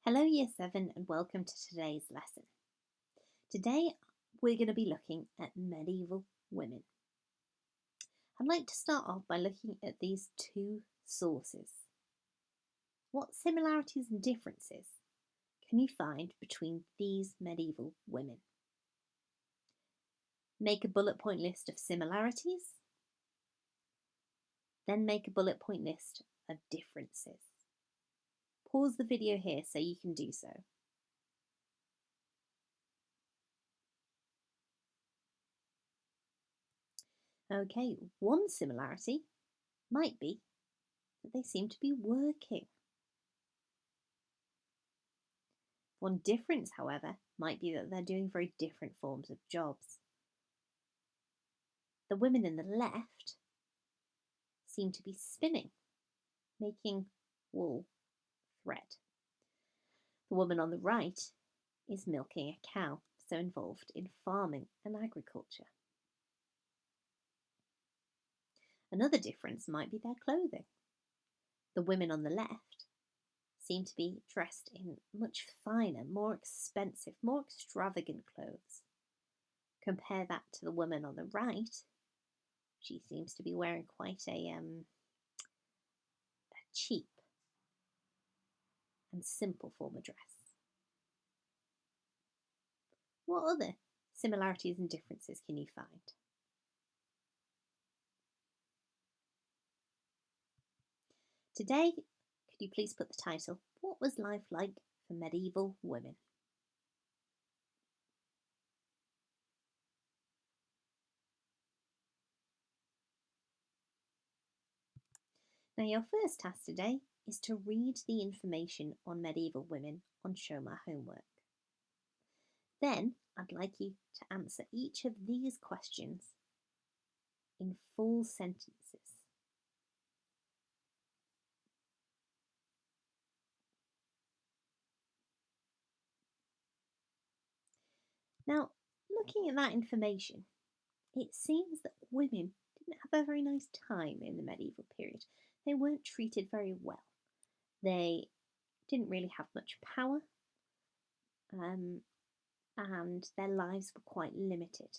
Hello, Year 7, and welcome to today's lesson. Today, we're going to be looking at medieval women. I'd like to start off by looking at these two sources. What similarities and differences can you find between these medieval women? Make a bullet point list of similarities, then make a bullet point list of differences. Pause the video here so you can do so. Okay, one similarity might be that they seem to be working. One difference, however, might be that they're doing very different forms of jobs. The women in the left seem to be spinning, making wool thread. The woman on the right is milking a cow, so involved in farming and agriculture. Another difference might be their clothing. The women on the left seem to be dressed in much finer, more expensive, more extravagant clothes. Compare that to the woman on the right. She seems to be wearing quite a cheap and simple form of dress. What other similarities and differences can you find? Today, could you please put the title, What Was Life Like for Medieval Women? Now, your first task today is to read the information on medieval women on Show My Homework. Then, I'd like you to answer each of these questions in full sentences. Now, looking at that information, it seems that women didn't have a very nice time in the medieval period. They weren't treated very well. They didn't really have much power, and their lives were quite limited.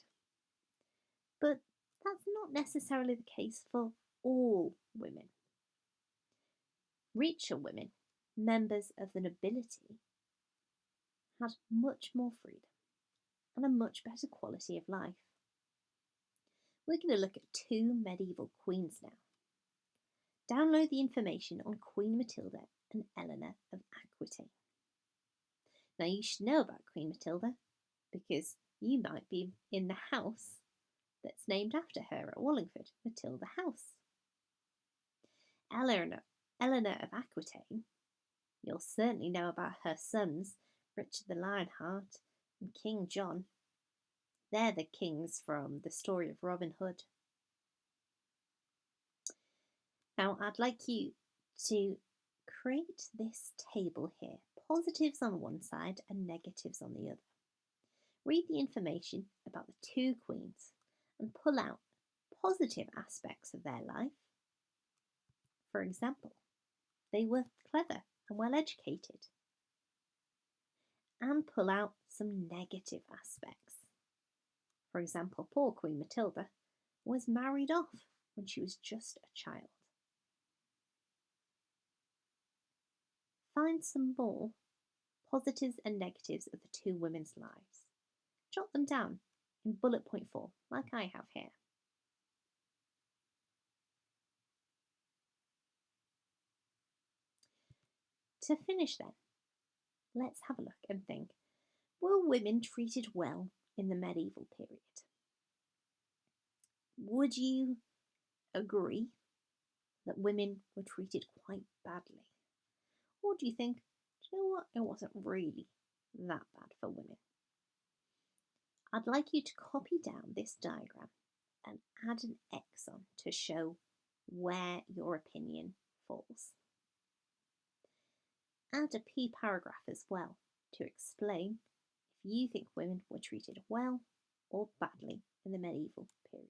But that's not necessarily the case for all women. Richer women, members of the nobility, had much more freedom and a much better quality of life. We're going to look at two medieval queens now. Download the information on Queen Matilda and Eleanor of Aquitaine. Now, you should know about Queen Matilda because you might be in the house that's named after her at Wallingford, Matilda House. Eleanor of Aquitaine, you'll certainly know about her sons, Richard the Lionheart and King John. They're the kings from the story of Robin Hood. Now, I'd like you to create this table here, positives on one side and negatives on the other. Read the information about the two queens and pull out positive aspects of their life. For example, they were clever and well educated. And pull out some negative aspects. For example, poor Queen Matilda was married off when she was just a child. Find some more positives and negatives of the two women's lives. Jot them down in bullet point 4, like I have here. To finish then, let's have a look and think, were women treated well in the medieval period? Would you agree that women were treated quite badly? Or do you think, do you know what, it wasn't really that bad for women? I'd like you to copy down this diagram and add an X on to show where your opinion falls. Add a P paragraph as well to explain if you think women were treated well or badly in the medieval period.